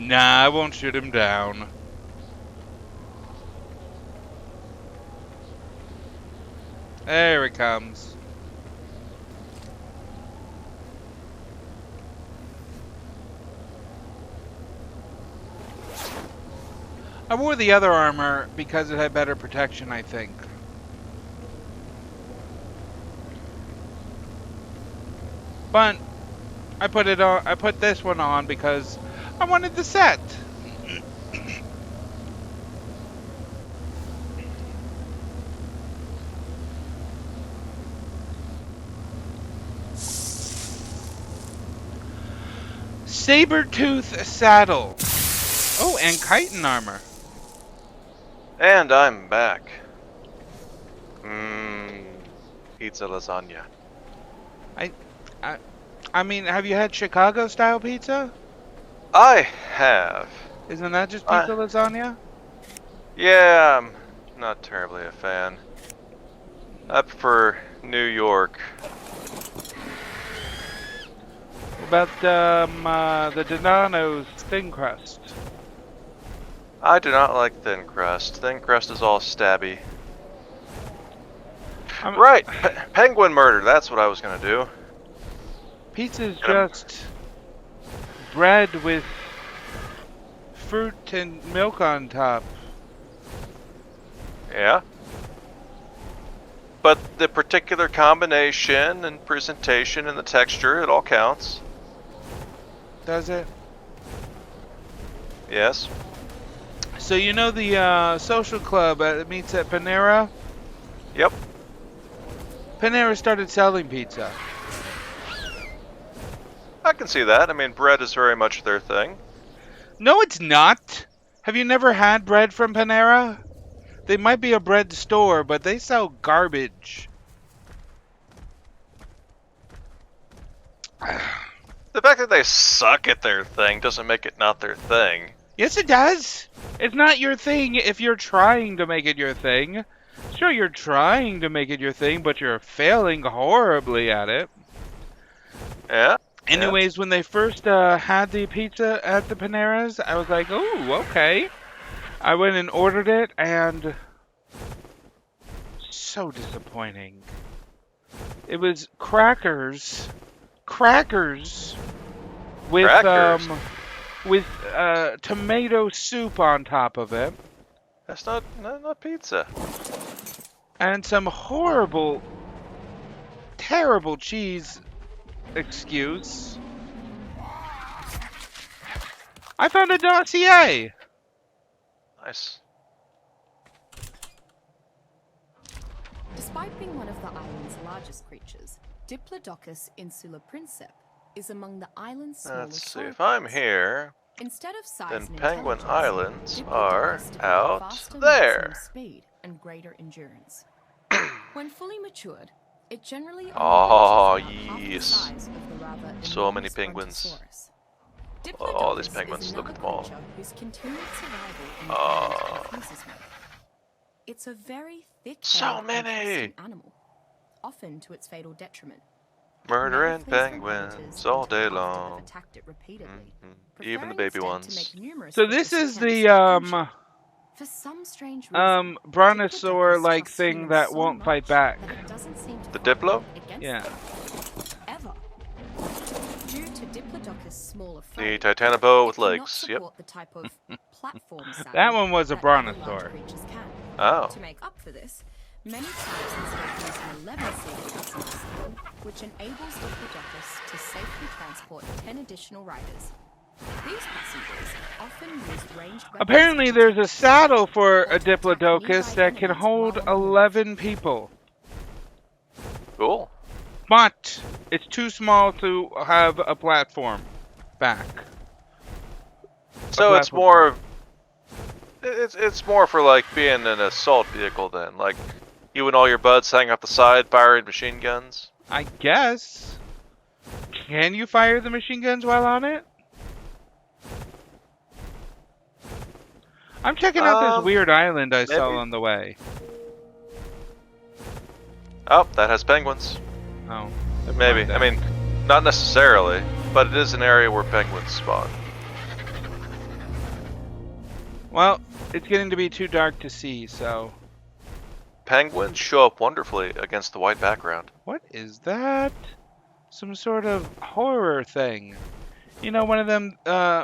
Nah, I won't shoot him down. There it comes. I wore the other armor because it had better protection, I think. But I put it on. I put this one on because I wanted the set. Saber-tooth saddle. Oh, and chitin armor. And I'm back. Pizza lasagna. I mean, have you had Chicago-style pizza? I have. Isn't that just pizza lasagna? Yeah, I'm not terribly a fan. I prefer New York. What about the Donano's thin crust? I do not like thin crust. Thin crust is all stabby. Right, penguin murder. That's what I was gonna do. Pizza is just bread with fruit and milk on top. Yeah. But the particular combination and presentation and the texture, it all counts. Does it? Yes. So you know the social club that meets at Panera? Yep. Panera started selling pizza. I can see that. I mean, bread is very much their thing. No, it's not. Have you never had bread from Panera? They might be a bread store, but they sell garbage. The fact that they suck at their thing doesn't make it not their thing. Yes, it does. It's not your thing if you're trying to make it your thing. Sure, you're trying to make it your thing, but you're failing horribly at it. Yeah. Anyways, when they first had the pizza at the Paneras, I was like, oh, okay. I went and ordered it, and so disappointing. It was crackers with tomato soup on top of it. That's not pizza. And some horrible, terrible cheese excuse. I found a dossier. Nice. Despite being one of the island's largest creatures, Diplodocus insula princeps is among the island's smallest. Let's see, if I'm here, instead of size then and Penguin intelligence, Islands are Diplodocus develop out faster there. maximum speed and greater endurance. When fully matured, it generally Oh, only reaches about half the yes. size of the rather So many enormous penguins. Brontosaurus. Oh, these Diplodocus penguins, is look at another them all. creature whose continued survival in the Oh. island increases me. It's a very thick-headed So and many. interesting animal, often to its fatal detriment. It Murdering never flees from penguins predators all until day after long. they've attacked it repeatedly, Even the preferring baby instead to ones. make numerous So this fruitless is attempts the at friendship. For some strange reason, brontosaur-like Diplodocus thing trusts that humans won't so fight much back. that it doesn't seem to The fight Diplo? against Yeah. them, ever. Due to Diplodocus' smaller The frame, Titanoboa with it cannot legs. Yep. support the type of platform sound That one was a that other large brontosaur. creatures can. Oh. To make up for this, many types instead use an 11-seater passenger system, which enables Diplodocus to safely transport 10 additional riders. These passengers often use ranged weapons. Apparently there's a saddle for a Diplodocus that can hold 11 people. Cool. But it's too small to have a platform back. So it's more of it's more for like being an assault vehicle then. Like you and all your buds hang off the side firing machine guns. I guess. Can you fire the machine guns while on it? I'm checking out this weird island I saw maybe. on the way. Oh, that has penguins. Oh. Maybe. I mean, not necessarily, but it is an area where penguins spawn. Well, it's getting to be too dark to see, so... Penguins show up wonderfully against the white background. What is that? Some sort of horror thing. You know, one of them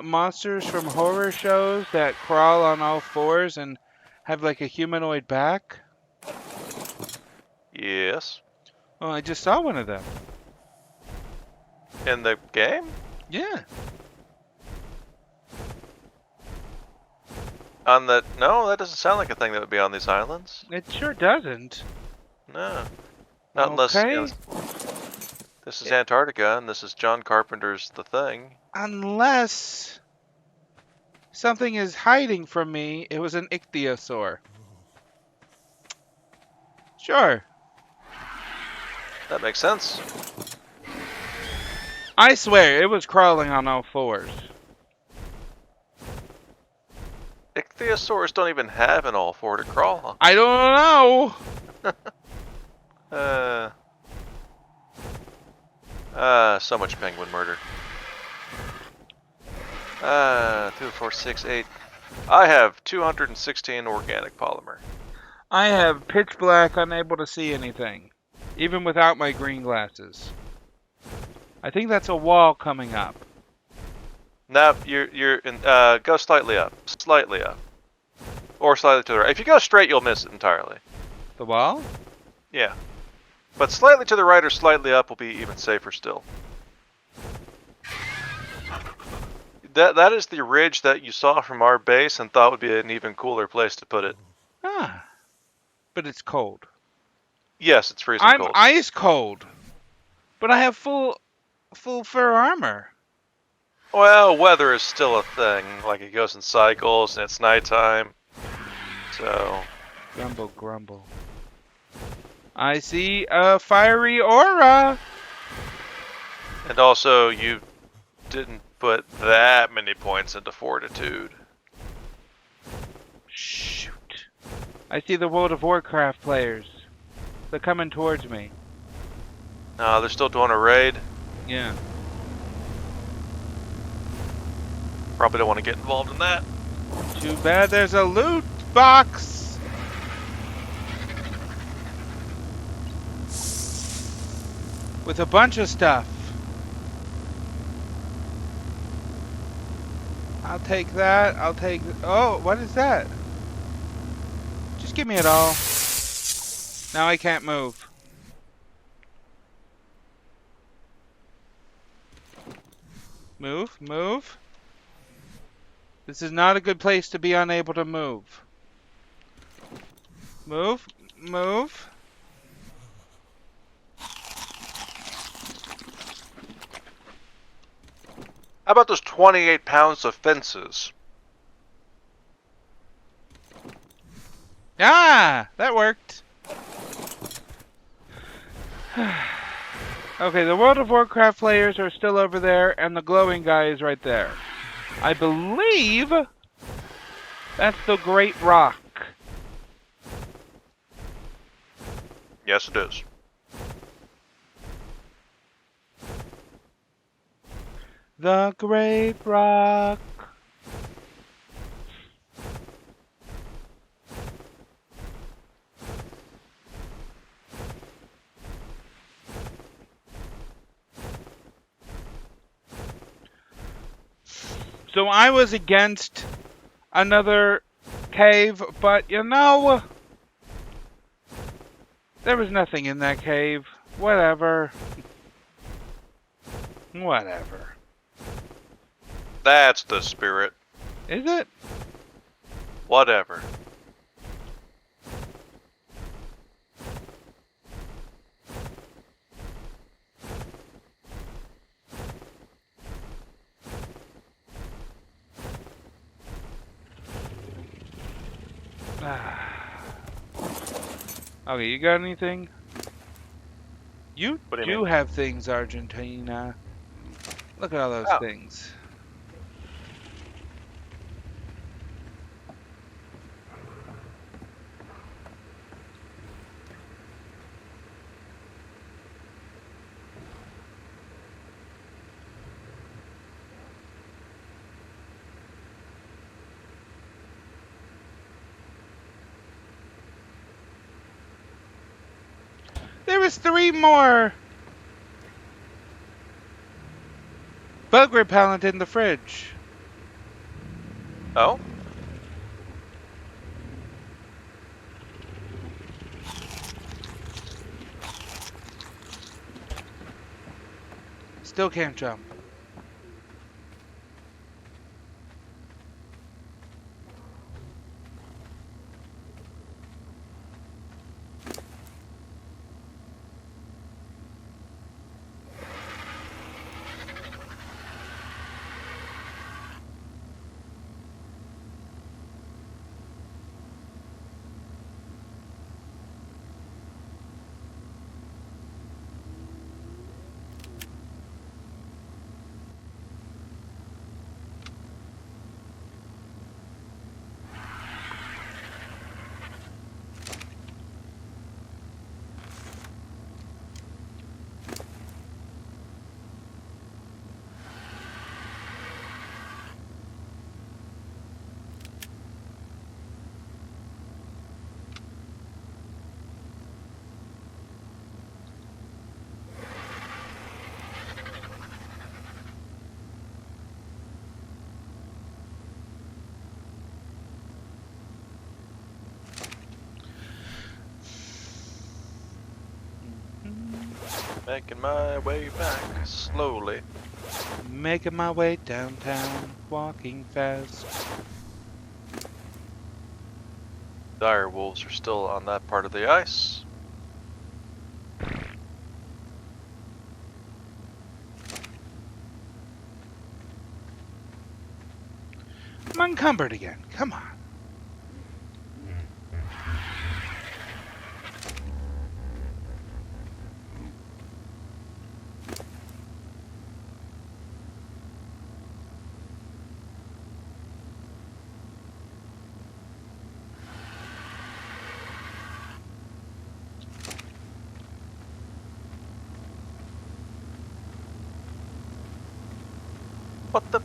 monsters from horror shows that crawl on all fours and have like a humanoid back? Yes. Oh, I just saw one of them. In the game? Yeah. On the... No, that doesn't sound like a thing that would be on these islands. It sure doesn't. No. Not unless... You know, Okay. this is Antarctica, and this is John Carpenter's The Thing. Unless something is hiding from me, it was an ichthyosaur. Sure. That makes sense. I swear, it was crawling on all fours. Ichthyosaurs don't even have an all four to crawl I don't know. on. So much penguin murder. 2, 4, 6, 8. I have 216 organic polymer. I have pitch black, unable to see anything, even without my green glasses. I think that's a wall coming up. Now you're in, go slightly up, or slightly to the right. If you go straight, you'll miss it entirely. The wall? Yeah, but slightly to the right or slightly up will be even safer still. That is the ridge that you saw from our base and thought would be an even cooler place to put it. Ah. But it's cold. Yes, it's freezing I'm cold. ice cold. But I have full fur armor. Well, weather is still a thing. Like, it goes in cycles, and it's nighttime. So... Grumble, grumble. I see a fiery aura. And also, you didn't put that many points into fortitude. Shoot. I see the World of Warcraft players. They're coming towards me. They're still doing a raid. Yeah. Probably don't want to get involved in that. Too bad there's a loot box. With a bunch of stuff. I'll take that. I'll take... Oh, what is that? Just give me it all. Now I can't move. Move, move. This is not a good place to be unable to move. Move, move. How about those 28 pounds of fences? Ah, that worked. Okay, the World of Warcraft players are still over there, and the glowing guy is right there. I believe that's the Great Rock. Yes, it is. The Great Rock. So I was against another cave, but you know, there was nothing in that cave. Whatever. Whatever. That's the spirit. Is it? Whatever. Okay, you got anything? You What do do you mean? have things, Argentina. Look at all those Oh. things. There was 3 more bug repellent in the fridge. Oh? Still can't jump. Making my way back slowly. Making my way downtown, walking fast. Dire wolves are still on that part of the ice. I'm unencumbered again. Come on. What the?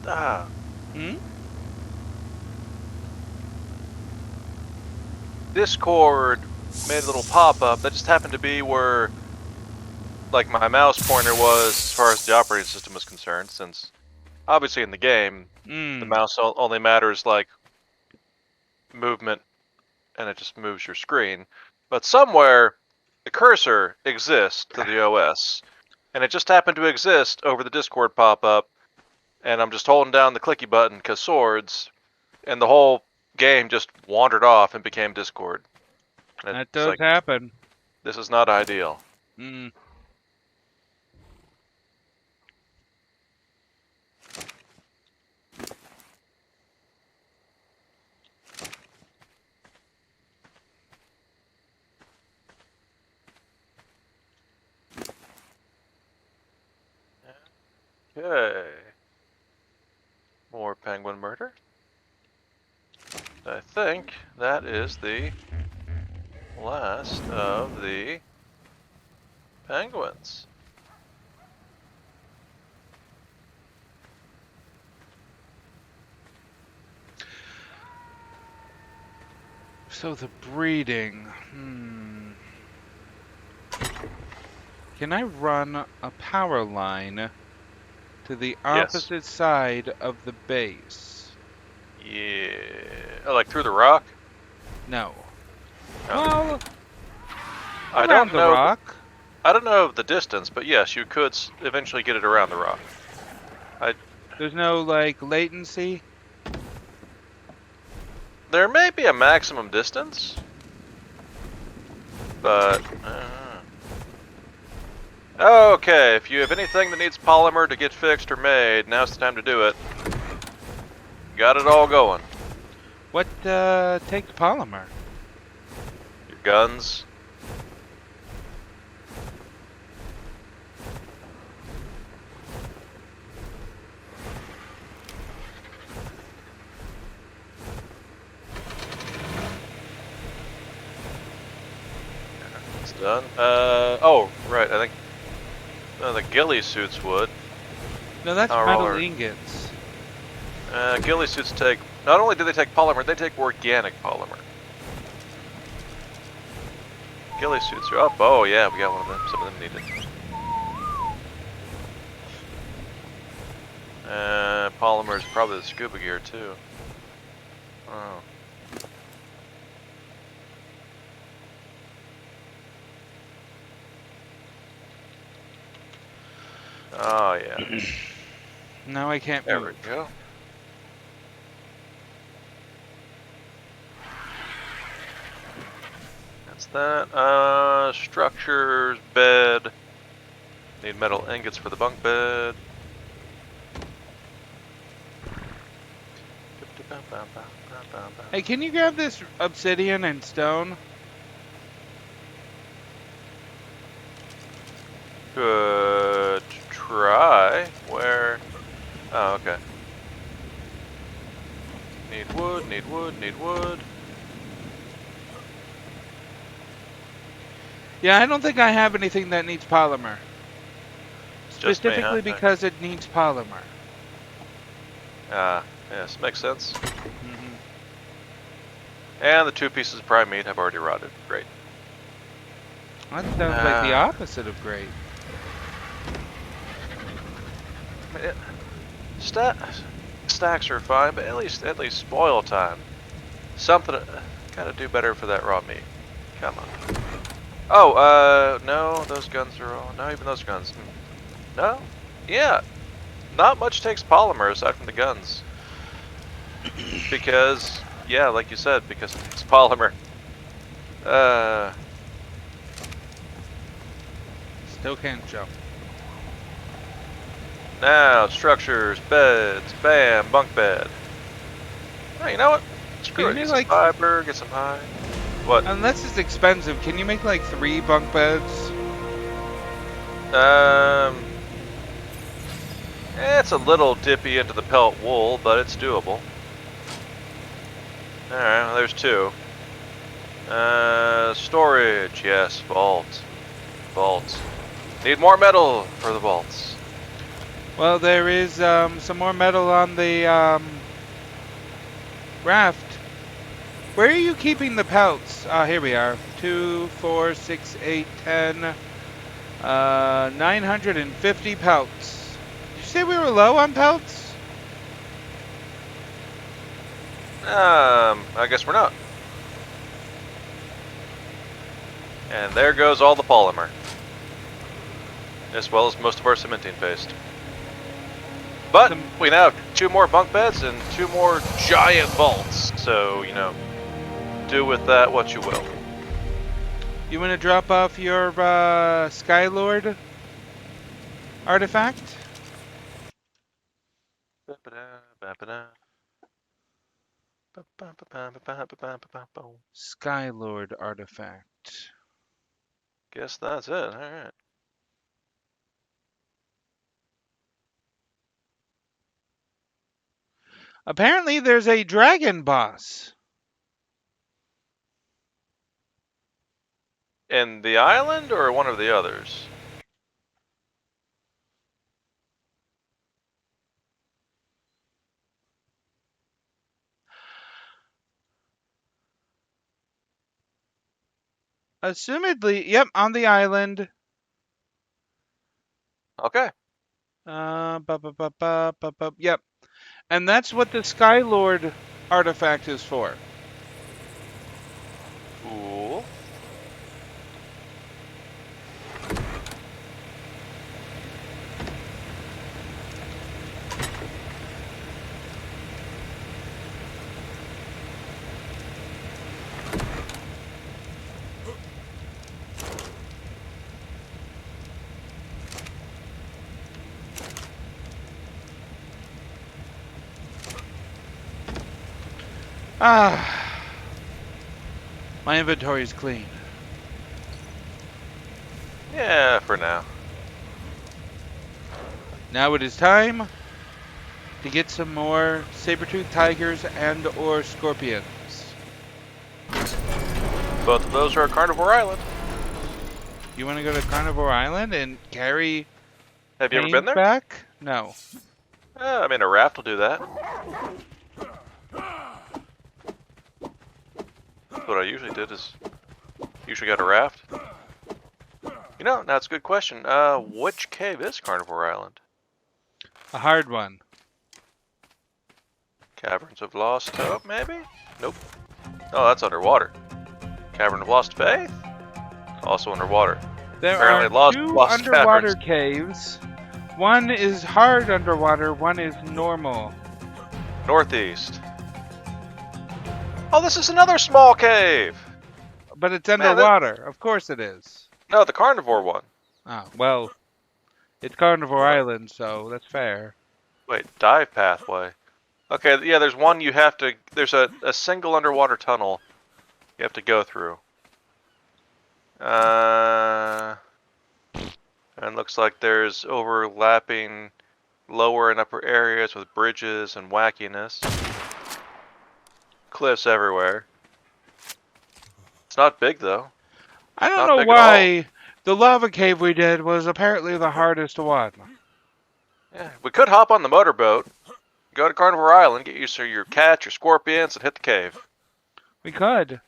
Ah. Hmm? Discord made a little pop-up that just happened to be where, like, my mouse pointer was as far as the operating system was concerned, since obviously in the game the mouse only matters like movement and it just moves your screen. But somewhere the cursor exists to the OS, and it just happened to exist over the Discord pop-up, and I'm just holding down the clicky button because swords, and the whole game just wandered off and became Discord. And That it's does like, happen. this is not ideal. Mm. Okay. More penguin murder. I think that is the last of the penguins. So the breeding. Can I run a power line to the opposite side of the base? Yeah. Oh, like through the rock? No. No. Well, I around don't the know. rock. I don't know the distance, but yes, you could eventually get it around the rock. There's no, like, latency. There may be a maximum distance, but okay. If you have anything that needs polymer to get fixed or made, now's the time to do it. Got it all going. What takes polymer? Your guns. It's done. Oh, right. I think the ghillie suits would. No, that's Power metal roller. ingots. Ghillie suits take. Not only do they take polymer, they take organic polymer. ghillie suits are up. Oh yeah, we got one of them. Some of them needed. Polymers, probably the scuba gear too. Oh. Oh yeah. Now I can't There move. we go. That's that. Structures, bed. Need metal ingots for the bunk bed. Hey, can you grab this obsidian and stone? Could try. Where? Oh, okay. Need wood, need wood, need wood. Yeah, I don't think I have anything that needs polymer. It's just me, huh? Specifically because it needs polymer. Yes, makes sense. Mm-hmm. And the 2 pieces of prime meat have already rotted. Great. That sounds like the opposite of great. Stacks are fine, but at least spoil time. Something gotta do better for that raw meat. Come on. Oh, no, those guns are all. No, even those guns. No, yeah, not much takes polymer aside from the guns. Because, yeah, like you said, because it takes polymer. Still can't jump. Now, structures, beds, bam, bunk bed. Oh, you know what? Screw it. Can you Get some like- fiber, get some hide. What? Unless it's expensive, can you make like 3 bunk beds? It's a little dippy into the pelt wool, but it's doable. Alright, well, there's 2. Storage, yes, vault. Vault. Need more metal for the vaults. Well, there is some more metal on the raft. Where are you keeping the pelts? Here we are. 2, 4, 6, 8, 10. 950 pelts. Did you say we were low on pelts? I guess we're not. And there goes all the polymer. As well as most of our cementine paste. But we now have 2 more bunk beds and 2 more giant vaults. So, you know, do with that what you will. You want to drop off your Skylord artifact? Skylord artifact. Guess that's it. Alright. Apparently there's a dragon boss. In the island or one of the others? Assumedly, yep, on the island. Okay. Yep. And that's what the Skylord artifact is for. Cool. My inventory is clean. Yeah, for now. Now it is time to get some more saber-toothed tigers and or scorpions. Both of those are a carnivore island. You want to go to Carnivore Island and carry Have you ever been planes there? back? No. I mean, a raft will do that. What I usually did is Usually got a raft. You know, that's a good question. Which cave is Carnivore Island? A hard one. Caverns of Lost Hope, maybe? Nope. Oh, that's underwater. Cavern of Lost Faith? Also underwater. There Apparently are lost two underwater caverns. caves. One is hard underwater, one is normal. Northeast. Oh, this is another small cave! But it's Man, underwater. Of course it is. No, the carnivore one. Oh, well, it's Carnivore Island, so that's fair. Wait, dive pathway. Okay, yeah, there's one you have to... There's a single underwater tunnel you have to go through. And looks like there's overlapping lower and upper areas with bridges and wackiness. Cliffs everywhere. It's not big, though. I don't Not know big at all. why the lava cave we did was apparently the hardest one. Yeah, we could hop on the motorboat, go to Carnivore Island, get used to your cats, your scorpions, and hit the cave. We could.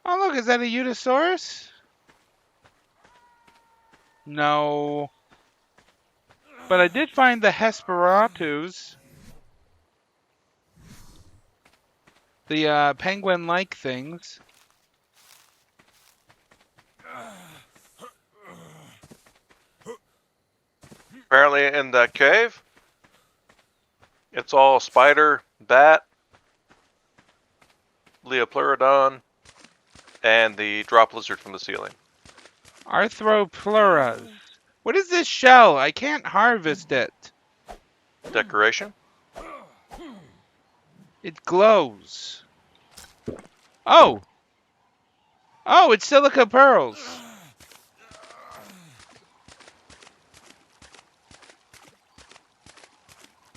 Oh, look, is that a Utosaurus? No. But I did find the Hesperatus. The penguin-like things. Apparently in that cave, it's all spider, bat, Leopleurodon, and the drop lizard from the ceiling. Arthropluras. What is this shell? I can't harvest it. Decoration? It glows. Oh! Oh, it's silica pearls.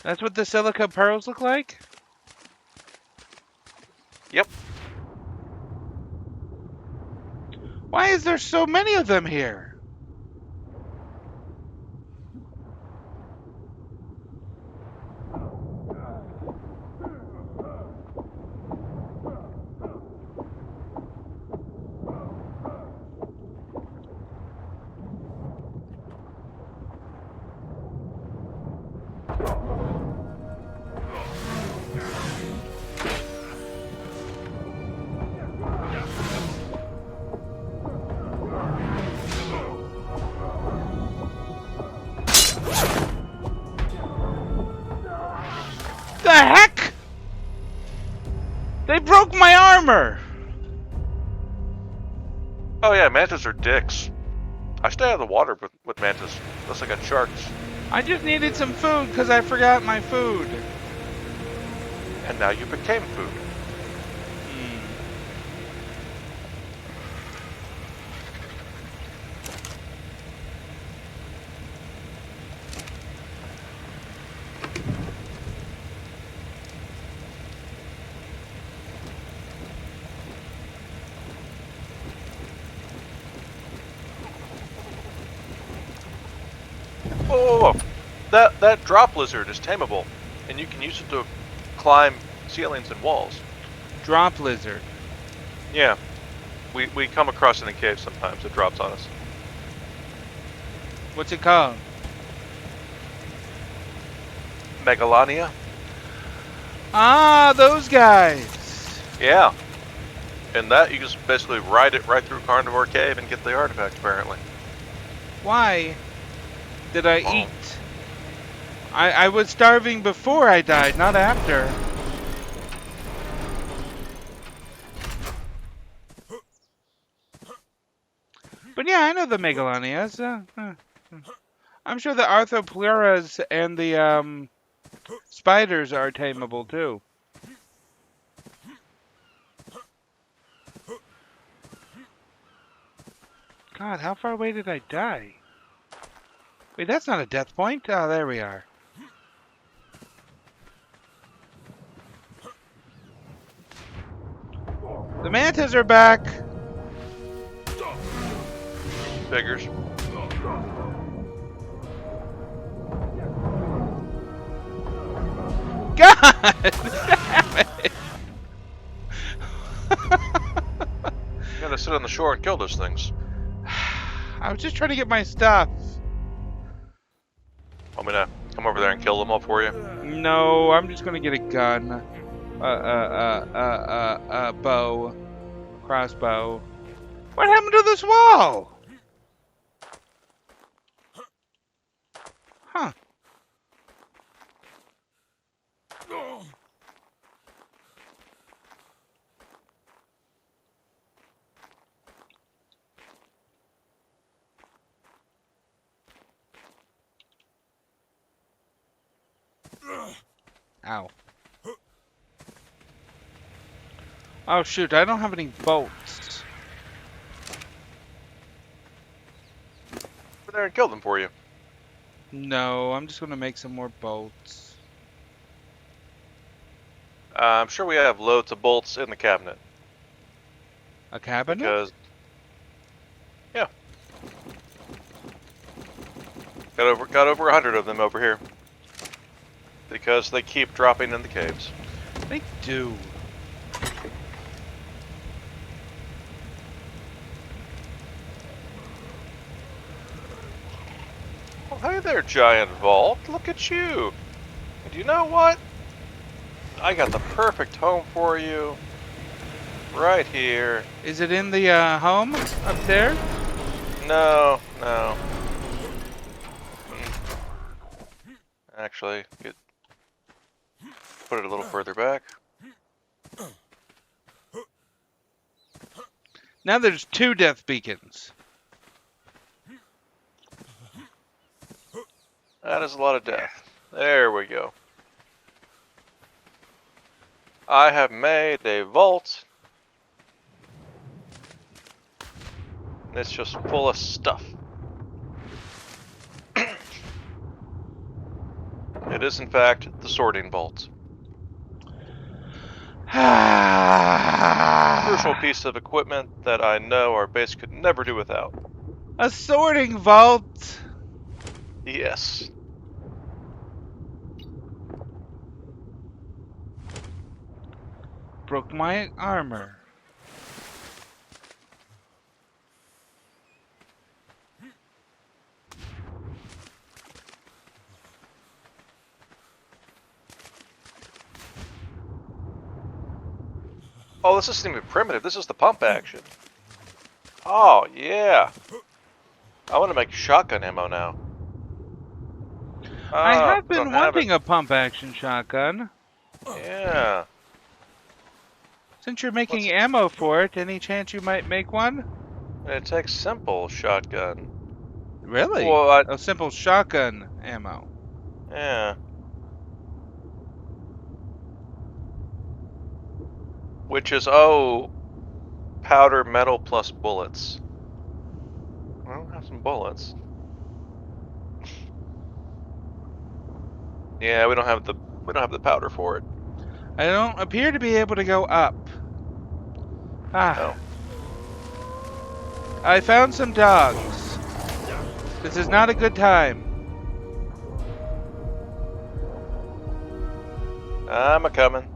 That's what the silica pearls look like? Yep. Why is there so many of them here? The heck? They broke my armor! Oh yeah, mantas are dicks. I stay out of the water with mantas, unless I got sharks. I just needed some food because I forgot my food. And now you became food. Whoa. That drop lizard is tameable, and you can use it to climb ceilings and walls. Drop lizard. Yeah. We come across it in caves sometimes. It drops on us. What's it called? Megalania? Ah, those guys. Yeah. And that, you just basically ride it right through Carnivore Cave and get the artifact, apparently. Why did I eat? I was starving before I died, not after. But yeah, I know the Megalanias. I'm sure the Arthropluras and the spiders are tameable too. God, how far away did I die? Wait, that's not a death point. Oh, there we are. The mantas are back. Figures. God damn it! You gotta sit on the shore and kill those things. I was just trying to get my stuff. Want me to come over there and kill them all for you? No, I'm just gonna get a gun. Bow. Crossbow. What happened to this wall? Huh. Ow. Oh shoot, I don't have any bolts. Over there and kill them for you. No, I'm just gonna make some more bolts. I'm sure we have loads of bolts in the cabinet. A cabinet? Because, yeah, got over 100 of them over here. Because they keep dropping in the caves. They do. Well, hey there, giant vault. Look at you. And you know what? I got the perfect home for you. Right here. Is it in the home upstairs? No. Actually, put it a little further back. Now there's 2 death beacons. That is a lot of death. There we go. I have made a vault. And it's just full of stuff. It is, in fact, the sorting vault. Crucial piece of equipment that I know our base could never do without. A sorting vault. Yes. Broke my armor. Oh, this isn't even primitive. This is the pump action. Oh, yeah. I want to make shotgun ammo now. I have don't been have wanting a pump action shotgun. Yeah. Since you're making ammo for it, any chance you might make one? It takes simple shotgun. Really? Well, A simple shotgun ammo. yeah. Which is, powder metal plus bullets. Well, have some bullets. Yeah, we don't have the powder for it. I don't appear to be able to go up. Ah. Oh. I found some dogs. This is not a good time. I'm a coming.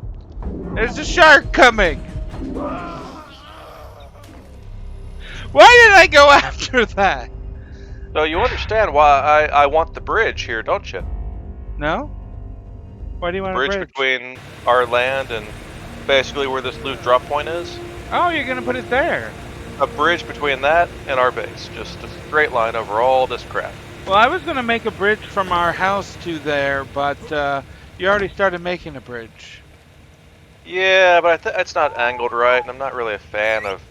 There's a shark coming! Why did I go after that? So you understand why I want the bridge here, don't you? No? Why do you want a bridge? Between our land and basically where this loot drop point is. Oh, you're gonna put it there. A bridge between that and our base. Just a straight line over all this crap. Well, I was gonna make a bridge from our house to there, but you already started making a bridge. Yeah, but it's not angled right, and I'm not really a fan of...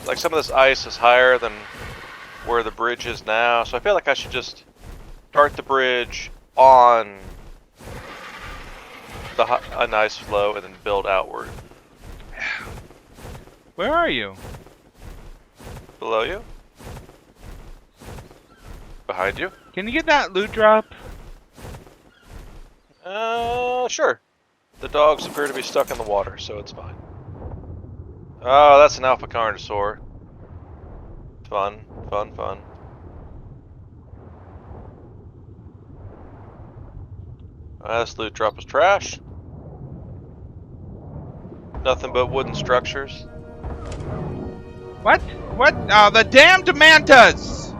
Like, some of this ice is higher than where the bridge is now, so I feel like I should just start the bridge on an ice flow and then build outward. Where are you? Below you? Behind you? Can you get that loot drop? Sure. The dogs appear to be stuck in the water, so it's fine. Oh, that's an alpha carnosaur. Fun. This loot drop was trash. Nothing but wooden structures. What? What? Oh, the damned mantas!